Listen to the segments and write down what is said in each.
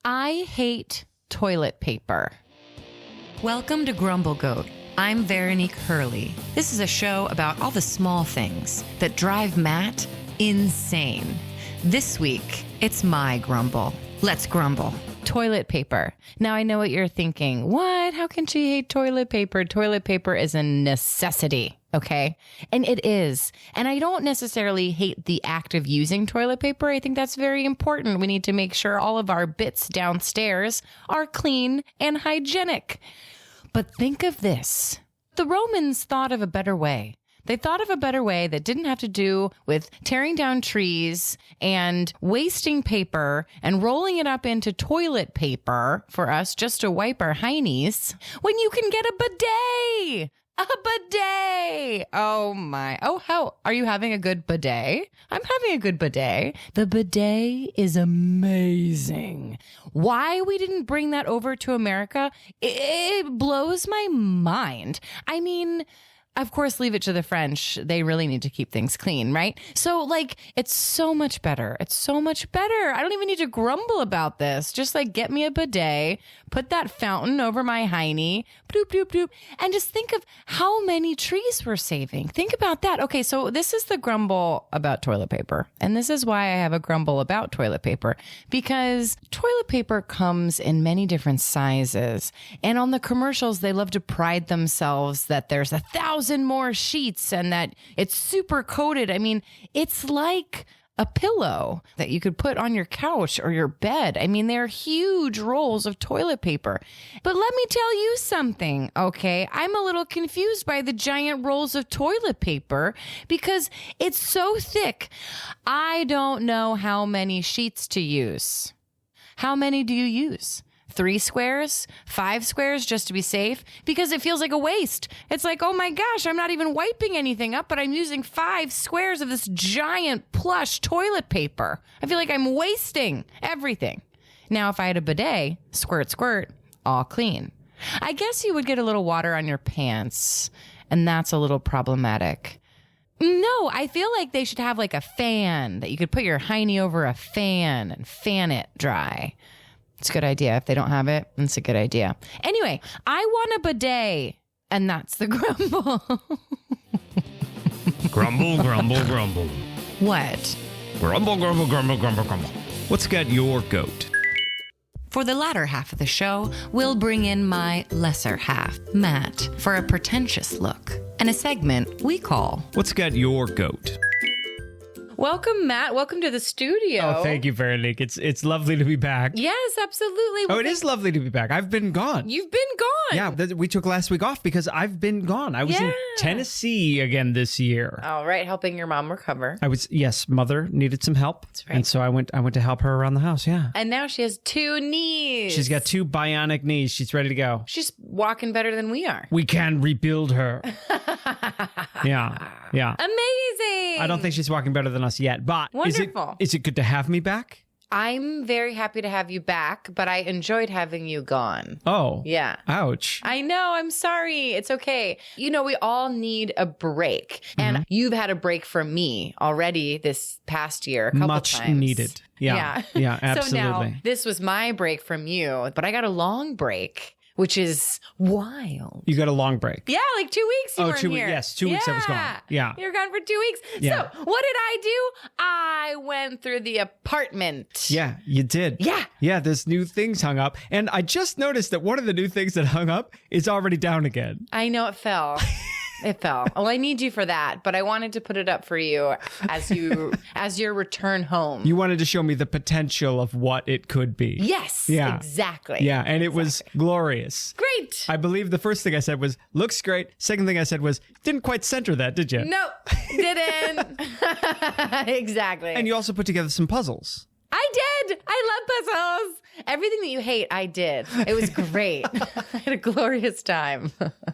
I hate toilet paper. Welcome to Grumble Goat. I'm Veronique Hurley. This is a show about all the small things that drive Matt insane. This week, it's my grumble. Let's grumble. Toilet paper. Now I know what you're thinking. What? How can she hate toilet paper? Toilet paper is a necessity, okay? And it is. And I don't necessarily hate the act of using toilet paper. I think that's very important. We need to make sure all of our bits downstairs are clean and hygienic. But think of this. The Romans thought of a better way. They thought of a better way that didn't have to do with tearing down trees and wasting paper and rolling it up into toilet paper for us just to wipe our heinies when you can get a bidet. A bidet. Oh my. Oh, how are you having a good bidet? I'm having a good bidet. The bidet is amazing. Why we didn't bring that over to America? It blows my mind. I mean, of course, leave it to the French. They really need to keep things clean, right? So, it's so much better. It's so much better. I don't even need to grumble about this. Just, get me a bidet, put that fountain over my hiney, bloop, bloop, bloop, and just think of how many trees we're saving. Think about that. Okay, so this is the grumble about toilet paper. And this is why I have a grumble about toilet paper. Because toilet paper comes in many different sizes. And on the commercials, they love to pride themselves that there's 1,000 more sheets and that it's super coated. I mean, it's like a pillow that you could put on your couch or your bed. I mean, they're huge rolls of toilet paper. But let me tell you something, okay? I'm a little confused by the giant rolls of toilet paper because it's so thick. I don't know how many sheets to use. How many do you use? 3 squares, 5 squares just to be safe, because it feels like a waste. It's like, oh my gosh, I'm not even wiping anything up, but I'm using 5 squares of this giant plush toilet paper. I feel like I'm wasting everything. Now, if I had a bidet, squirt, squirt, all clean. I guess you would get a little water on your pants, and that's a little problematic. No, I feel like they should have a fan that you could put your hiney over a fan and fan it dry. It's a good idea. If they don't have it, it's a good idea. Anyway, I want a bidet, and that's the grumble. Grumble, grumble, grumble. What? Grumble, grumble, grumble, grumble, grumble. What's got your goat? For the latter half of the show, we'll bring in my lesser half, Matt, for a pretentious look and a segment we call What's got your goat? Welcome, Matt. Welcome to the studio. Oh, thank you, Veronique. It's lovely to be back. Yes, absolutely. Oh, it is lovely to be back. I've been gone. You've been gone. Yeah, we took last week off because I've been gone. I was in Tennessee again this year. All right, helping your mom recover. Yes, mother needed some help. That's right. And so I went to help her around the house, yeah. And now she has 2 knees. She's got 2 bionic knees. She's ready to go. She's walking better than we are. We can rebuild her. Yeah. Amazing. I don't think she's walking better than us yet, but Wonderful. Is it good to have me back? I'm very happy to have you back, but I enjoyed having you gone. Oh. Yeah. Ouch. I know. I'm sorry. It's okay. We all need a break. And you've had a break from me already this past year, a couple Much times. needed. Yeah. Yeah, absolutely. So now this was my break from you, but I got a long break, which is wild. You got a long break. Yeah, 2 weeks you weren't 2 weeks. here. Yes, 2 weeks I was gone. Yeah. You were gone for 2 weeks. Yeah. So what did I do? I went through the apartment. Yeah, you did. Yeah. Yeah, there's new things hung up. And I just noticed that one of the new things that hung up is already down again. I know it fell. It fell. Well, I need you for that, but I wanted to put it up for you as your return home. You wanted to show me the potential of what it could be. Yes, Yeah. exactly. Yeah, and it was glorious. Great. I believe the first thing I said was, looks great. Second thing I said was, didn't quite center that, did you? No, didn't. Exactly. And you also put together some puzzles. I did. I love puzzles. Everything that you hate, I did. It was great. I had a glorious time.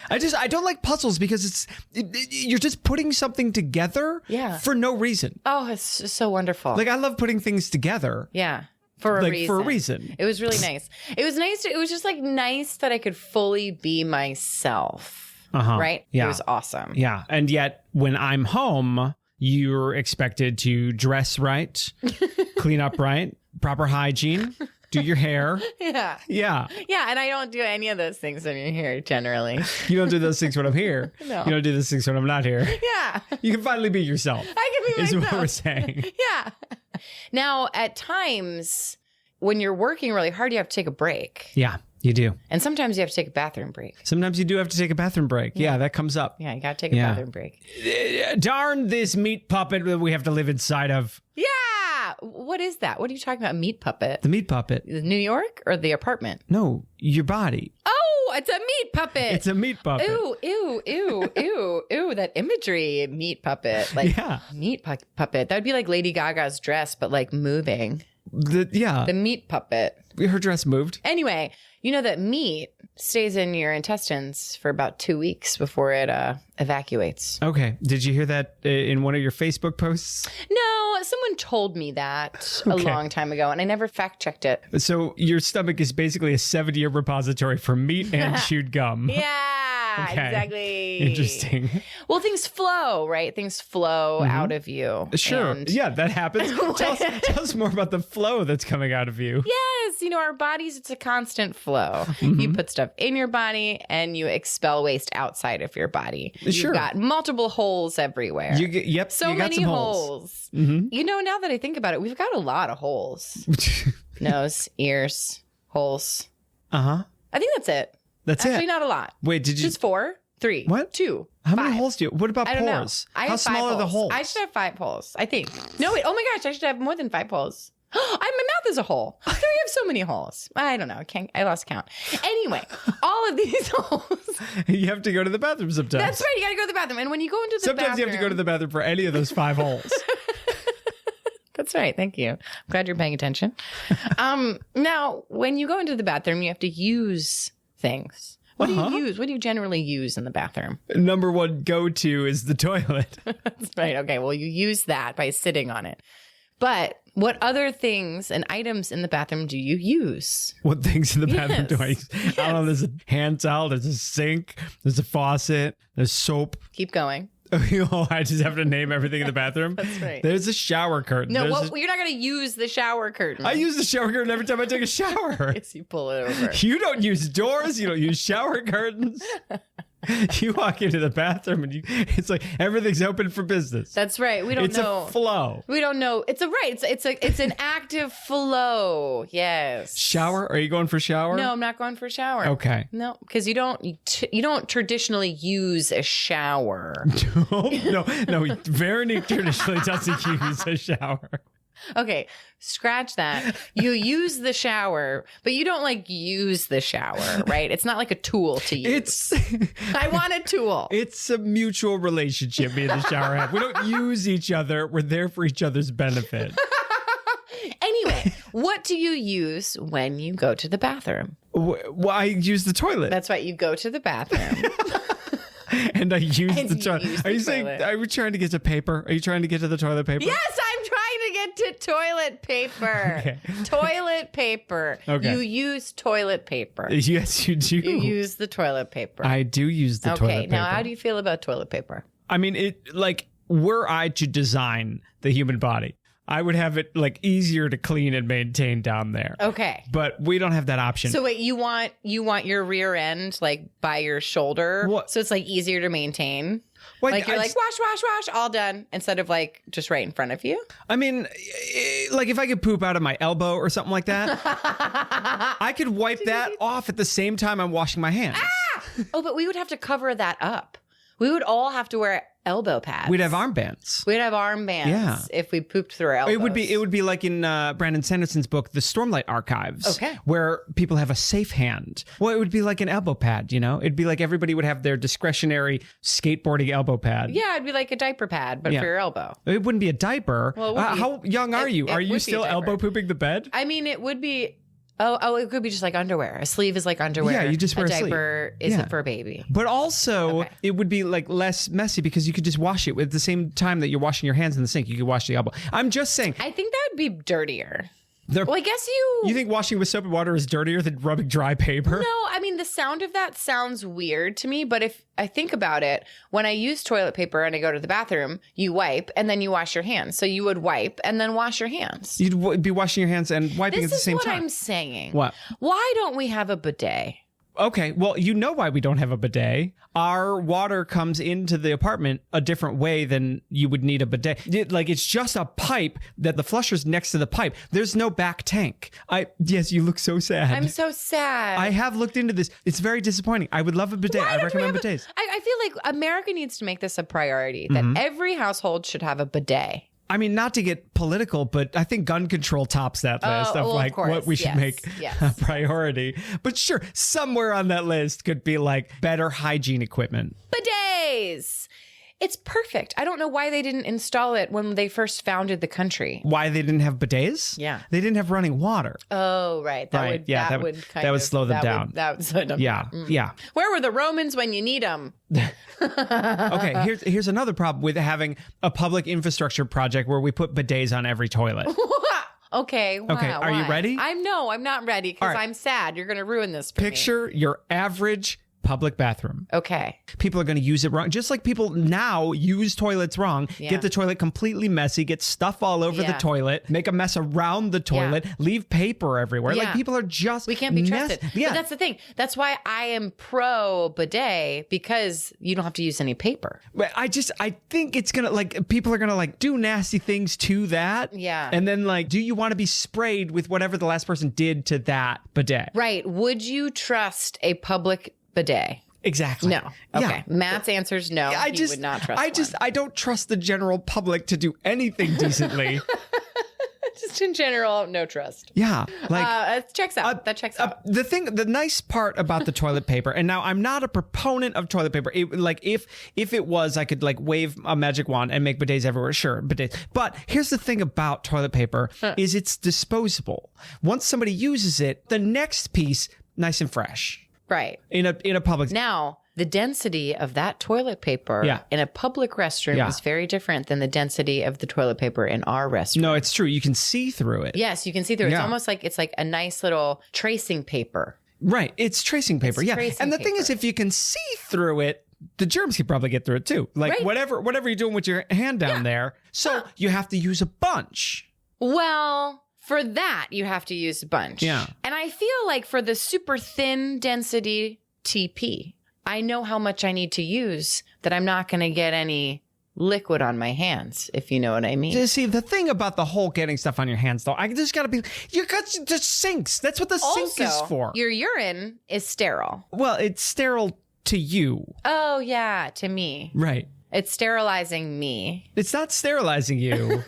I don't like puzzles because you're just putting something together for no reason. Oh, it's so wonderful. I love putting things together. Yeah. For a reason. For a reason. It was really nice. It was nice. It was just nice that I could fully be myself. Right? Yeah. It was awesome. Yeah. And yet when I'm home, you're expected to dress right, clean up right, proper hygiene, do your hair. Yeah. Yeah. Yeah, and I don't do any of those things in your hair generally. You don't do those things when I'm here. No. You don't do those things when I'm not here. Yeah. You can finally be yourself. I can be myself. Is what we're saying. Yeah. Now, at times when you're working really hard, you have to take a break. Yeah, you do. And sometimes you have to take a bathroom break. Sometimes you do have to take a bathroom break. Yeah, that comes up. Yeah, you got to take a bathroom break. Darn this meat puppet that we have to live inside of. Yeah. What is that? What are you talking about? Meat puppet? The meat puppet. New York or the apartment? No, your body. Oh, it's a meat puppet. It's a meat puppet. Ew, ew, ew, ew, ew. That imagery, meat puppet. Like, meat puppet. That would be like Lady Gaga's dress, but like moving. The meat puppet. Her dress moved. Anyway, you know that meat stays in your intestines for about 2 weeks before it evacuates. Okay. Did you hear that in one of your Facebook posts? No, someone told me that a long time ago, and I never fact checked it. So your stomach is basically a 70-year repository for meat and chewed gum. Yeah, exactly. Interesting. Well, things flow, right? Things flow out of you. Sure. Yeah, that happens. tell us more about the flow that's coming out of you. Yes. You know, our bodies, it's a constant flow. You put stuff in your body and you expel waste outside of your body. You've got multiple holes everywhere. So you got many some holes. You know, now that I think about it, we've got a lot of holes. Nose, ears, holes. I think that's it. That's Actually, not a lot. Wait, did you? Just 4, 3, What? 2, How 5. many holes do you? What about I don't pores? know. How small are the holes? I should have 5 holes, I think. No, wait. Oh my gosh, I should have more than 5 holes. My mouth is a hole. I have so many holes. I don't know. I lost count. Anyway, all of these holes. You have to go to the bathroom sometimes. That's right. You got to go to the bathroom. And when you go into the bathroom. Sometimes you have to go to the bathroom for any of those 5 holes. That's right. Thank you. I'm glad you're paying attention. Now, when you go into the bathroom, you have to use things. What do you use? What do you generally use in the bathroom? Number one go-to is the toilet. That's right. Okay. Well, you use that by sitting on it. But what other things and items in the bathroom do you use? What things in the bathroom do I use? I don't know. There's a hand towel. There's a sink. There's a faucet. There's soap. Keep going. Oh, I just have to name everything in the bathroom? That's right. There's a shower curtain. No, you're not going to use the shower curtain. I use the shower curtain every time I take a shower. Yes, you pull it over. You don't use doors. You don't use shower curtains. You walk into the bathroom and it's like everything's open for business. That's right. We don't know. It's a flow. We don't know. It's an active flow. Yes. Shower? Are you going for shower? No, I'm not going for shower. Okay. No, because you don't traditionally use a shower. No. Veronique traditionally doesn't use a shower. Okay, scratch that. You use the shower, but you don't like use the shower, right? It's not like a tool to use. I want a tool. It's a mutual relationship me and the shower have. We don't use each other. We're there for each other's benefit. Anyway, what do you use when you go to the bathroom? Well, I use the toilet. That's right. You go to the bathroom. And I use the toilet. Are you saying, are we trying to get to paper? Are you trying to get to the toilet paper? Yes, I'm trying to get to toilet paper. Okay. Toilet paper. Okay. You use toilet paper. Yes, you do. You use the toilet paper. I do use the toilet paper. Okay, now how do you feel about toilet paper? I mean, were I to design the human body, I would have it like easier to clean and maintain down there. Okay. But we don't have that option. So wait, you want your rear end like by your shoulder? What? So it's like easier to maintain? Wait, like you're like wash, all done, instead of like just right in front of you? I mean, like if I could poop out of my elbow or something like that, I could wipe that off at the same time I'm washing my hands. Ah! Oh, but we would have to cover that up. We would all have to wear elbow pads. We'd have armbands. We'd have armbands if we pooped through our elbows. It would be like in Brandon Sanderson's book, The Stormlight Archives. Okay. Where people have a safe hand. Well, it would be like an elbow pad, you know? It'd be like everybody would have their discretionary skateboarding elbow pad. Yeah, it'd be like a diaper pad, but for your elbow. It wouldn't be a diaper. Well, it would be. How young are you? Are you still elbow pooping the bed? I mean, it would be... Oh, it could be just like underwear. A sleeve is like underwear. Yeah, you just wear a diaper isn't for a baby. But also, it would be like less messy because you could just wash it at the same time that you're washing your hands in the sink. You could wash the elbow. I'm just saying. I think that would be dirtier. Well, I guess you think washing with soap and water is dirtier than rubbing dry paper? No, I mean, the sound of that sounds weird to me, but if I think about it, when I use toilet paper and I go to the bathroom, you wipe and then you wash your hands. So you would wipe and then wash your hands. You'd be washing your hands and wiping at the same time. This is what I'm saying. What? Why don't we have a bidet? Okay, well, you know why we don't have a bidet. Our water comes into the apartment a different way than you would need a bidet. It's just a pipe that the flusher's next to the pipe. There's no back tank. Yes, you look so sad. I'm so sad. I have looked into this. It's very disappointing. I would love a bidet. I recommend bidets. I feel like America needs to make this a priority, that every household should have a bidet. I mean, not to get political, but I think gun control tops that list of what we should make a priority. But sure, somewhere on that list could be like better hygiene equipment. Bidets. It's perfect. I don't know why they didn't install it when they first founded the country. Why they didn't have bidets? Yeah. They didn't have running water. Oh, right. That would slow them down. That would slow them down. Yeah. Where were the Romans when you need them? Okay, here's another problem with having a public infrastructure project where we put bidets on every toilet. Okay. Wow, okay. Are you ready? I'm not ready because I'm sad. You're going to ruin this for me. Picture your average public bathroom. Okay. People are going to use it wrong. Just like people now use toilets wrong, get the toilet completely messy, get stuff all over the toilet, make a mess around the toilet, leave paper everywhere. Like people are just we can't be trusted. Yeah. But that's the thing. That's why I am pro bidet, because you don't have to use any paper. But I think it's going to people are going to do nasty things to that. Yeah. And then do you want to be sprayed with whatever the last person did to that bidet? Right. Would you trust a public bidet? Exactly. No. Okay. Yeah. Matt's answer is no. He would not trust I don't trust the general public to do anything decently. Just in general, no trust. Yeah. That checks out. The nice part about the toilet paper, and now I'm not a proponent of toilet paper. If it was, I could wave a magic wand and make bidets everywhere. Sure, bidets. But here's the thing about toilet paper is it's disposable. Once somebody uses it, the next piece, nice and fresh. Right. In a public. Now, the density of that toilet paper in a public restroom is very different than the density of the toilet paper in our restroom. No, it's true. You can see through it. Yes, you can see through it. It's almost like it's like a nice little tracing paper. Right. It's tracing paper. And the thing is, if you can see through it, the germs can probably get through it too. Whatever you're doing with your hand down there. So you have to use a bunch. Well, for that, you have to use a bunch. Yeah. And I feel like for the super thin density TP, I know how much I need to use that I'm not going to get any liquid on my hands, if you know what I mean. See, the thing about the whole getting stuff on your hands, though, there's got to be, you got the sinks. That's what the sink is for. Your urine is sterile. Well, it's sterile to you. Oh, yeah, to me. Right. It's sterilizing me. It's not sterilizing you.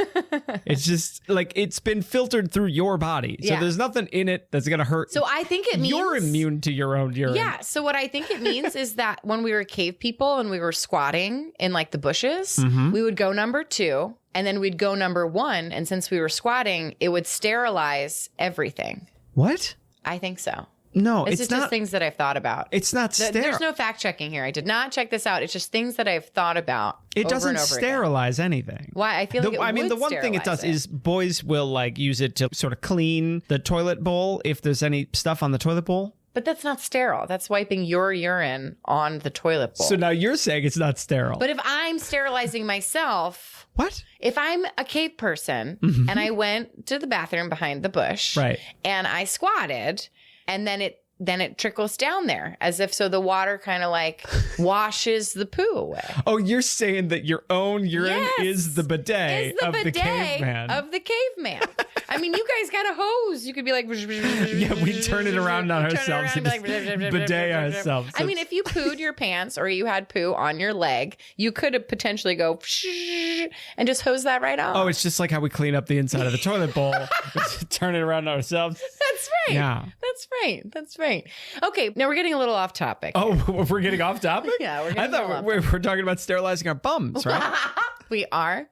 It's just it's been filtered through your body. So there's nothing in it that's going to hurt. So I think it means you're immune to your own urine. Yeah. So what I think it means is that when we were cave people and we were squatting in the bushes, we would go number 2 and then we'd go number 1. And since we were squatting, it would sterilize everything. What? I think so. No, it's not. Just things that I've thought about. It's not sterile. There's no fact checking here. I did not check this out. It's just things that I've thought about. It doesn't over sterilize anything. Why? I feel like the one thing it does is boys will use it to sort of clean the toilet bowl if there's any stuff on the toilet bowl. But that's not sterile. That's wiping your urine on the toilet bowl. So now you're saying it's not sterile. But if I'm sterilizing myself... What? If I'm a cave person and I went to the bathroom behind the bush and I squatted and then it trickles down there as if so the water kind of washes the poo away. Oh, you're saying that your own urine is the bidet of the caveman. I mean, you guys got a hose. You could be like... Yeah, we turn it around on ourselves and just bidet ourselves. I mean, if you pooed your pants or you had poo on your leg, you could have potentially go and just hose that right off. Oh, it's just like how we clean up the inside of the toilet bowl. Turn it around on ourselves. That's right. Yeah. That's right. Okay, now we're getting a little off topic. Oh, we're getting off topic? Yeah, we're getting I thought we're talking about sterilizing our bums, right? We are.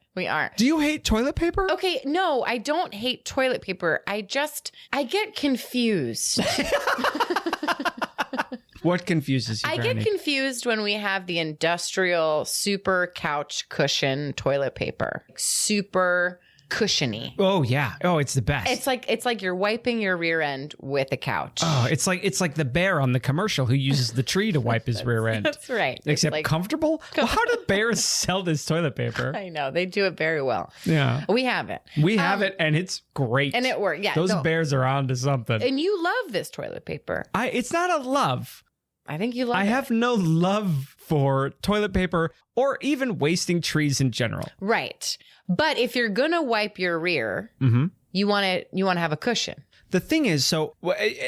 Do you hate toilet paper? Okay, no, I don't hate toilet paper. I get confused. What confuses you, I get confused when we have the industrial super couch cushion toilet paper. Super cushiony. Oh yeah. Oh, it's the best. It's like you're wiping your rear end with a couch. Oh, it's like the bear on the commercial who uses the tree to wipe his rear end. That's right. Except comfortable? Well, how do bears sell this toilet paper? I know. They do it very well. Yeah. We have it. We have it, and it's great. And it works. Yeah. Those bears are on to something. And you love this toilet paper. It's not a love. I think you love it. I have no love for toilet paper or even wasting trees in general. Right. But if you're going to wipe your rear, you want to have a cushion. The thing is, so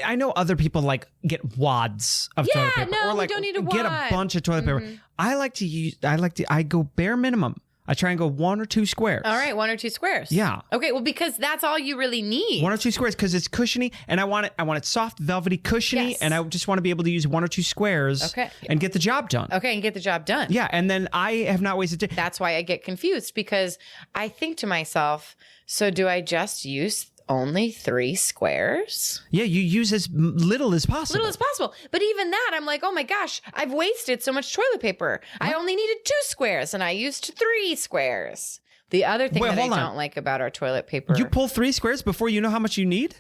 I know other people like get wads of toilet paper. No, or like we don't need a get wad. a bunch of toilet paper. I go bare minimum. I try and go 1 or 2 squares. All right, 1 or 2 squares. Yeah. Okay, well, because that's all you really need. 1 or 2 squares because it's cushiony, and I want it soft, velvety, cushiony, Yes. and I just want to be able to use 1 or 2 squares and get the job done. Okay, and get the job done. Yeah, and then I have not wasted time. That's why I get confused, because I think to myself, so do I just use only 3 squares? Yeah, you use as little as possible. Little as possible. But even that, I'm like, oh my gosh, I've wasted so much toilet paper. I only needed 2 squares and I used 3 squares. The other thing that I don't like about our toilet paper. You pull 3 squares before you know how much you need?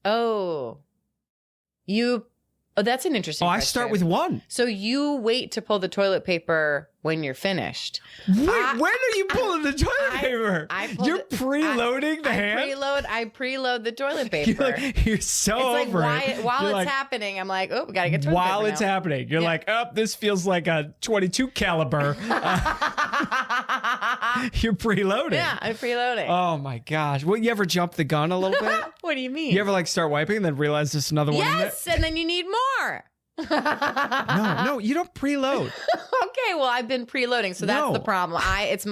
Oh, that's an interesting question. I start with 1. So you wait to pull the toilet paper when you're finished. Wait, when are you pulling the toilet paper? You're preloading the hand? I preload the toilet paper. You're so it's over like it. While it's happening, I'm like, oh, we got to get toilet paper While it's happening, you're like, oh, this feels like a 22 caliber. You're preloading. Yeah, I'm preloading. Oh my gosh. Well, you ever jump the gun a little bit? What do you mean? You ever like start wiping and then realize there's another one in there? Yes, and then you need more. No, you don't preload. Okay, well, I've been preloading, so that's the problem. I've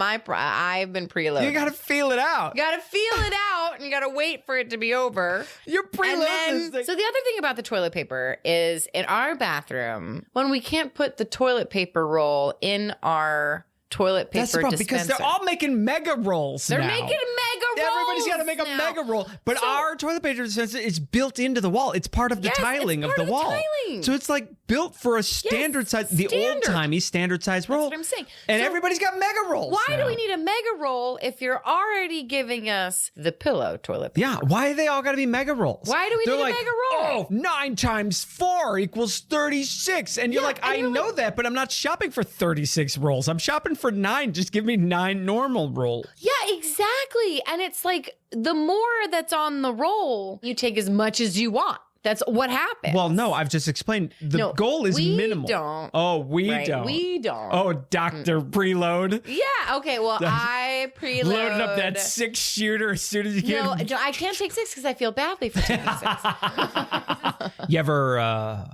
been preloading. You got to feel it out. You got to feel it out, and you got to wait for it to be over. You're preloading this thing. So the other thing about the toilet paper is in our bathroom, when we can't put the toilet paper roll in our toilet paper That's the problem, dispenser. because they're all making mega rolls They're now. making mega rolls. Everybody's got to make a mega roll. But our toilet paper dispenser is built into the wall. It's part of the tiling of the wall. Tiling. So it's like built for a standard size, the old-timey standard size roll. That's what I'm saying. And So everybody's got mega rolls. Why do we need a mega roll if you're already giving us the pillow toilet paper? Yeah, why they all got to be mega rolls? Why do we need a mega roll? Oh, 9 times 4 equals 36. And you're like, I know that, but I'm not shopping for 36 rolls. I'm shopping for 9. Just give me 9 normal rolls. Yeah, exactly. And it's like the more that's on the roll, you take as much as you want. That's what happens. Well, no, I've just explained. The goal is minimal. Don't. Oh, we Right, don't. we don't. Oh, Dr. Preload. Yeah, okay, well, I preload. Loading up that 6-shooter as soon as you can. No, I can't take 6 because I feel badly for taking 6. You ever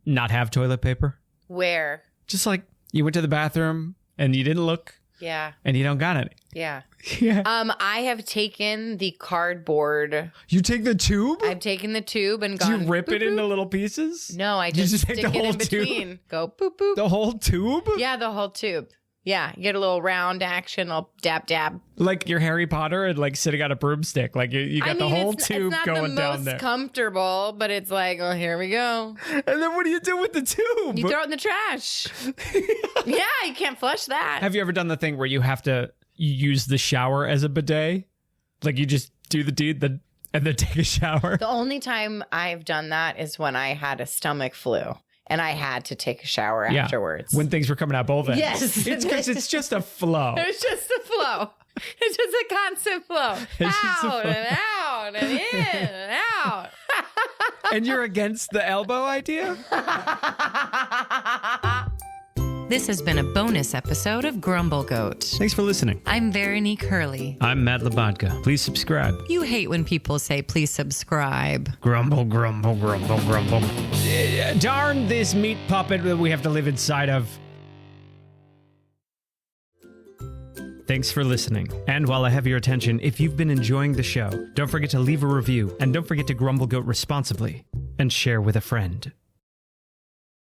not have toilet paper? Where? Just like you went to the bathroom and you didn't look. Yeah. And you don't got any. Yeah. Yeah. I have taken the cardboard. You take the tube? I've taken the tube and gone. Do you rip boop, it into little pieces? No, I You just take stick the it whole in between. tube? Go boop boop. The whole tube? Yeah, the whole tube. Yeah, you get a little round action. I'll dab dab. Like you're Harry Potter and like sitting on a broomstick. Like you got the whole tube going down there. It's not the most comfortable, but it's like, oh, here we go. And then what do you do with the tube? You throw it in the trash. Yeah, you can't flush that. Have you ever done the thing where you have to use the shower as a bidet? Like you just do the deed and then take a shower? The only time I've done that is when I had a stomach flu. And I had to take a shower afterwards. When things were coming out both ends. Yes. It's because it's just a flow. It's just a flow. It's just a constant flow. Out and out and in and out. And you're against the elbow idea? This has been a bonus episode of Grumble Goat. Thanks for listening. I'm Veronique Hurley. I'm Matt Labodka. Please subscribe. You hate when people say, please subscribe. Grumble, grumble, grumble, grumble. Darn this meat puppet that we have to live inside of. Thanks for listening. And while I have your attention, if you've been enjoying the show, don't forget to leave a review and don't forget to Grumble Goat responsibly and share with a friend.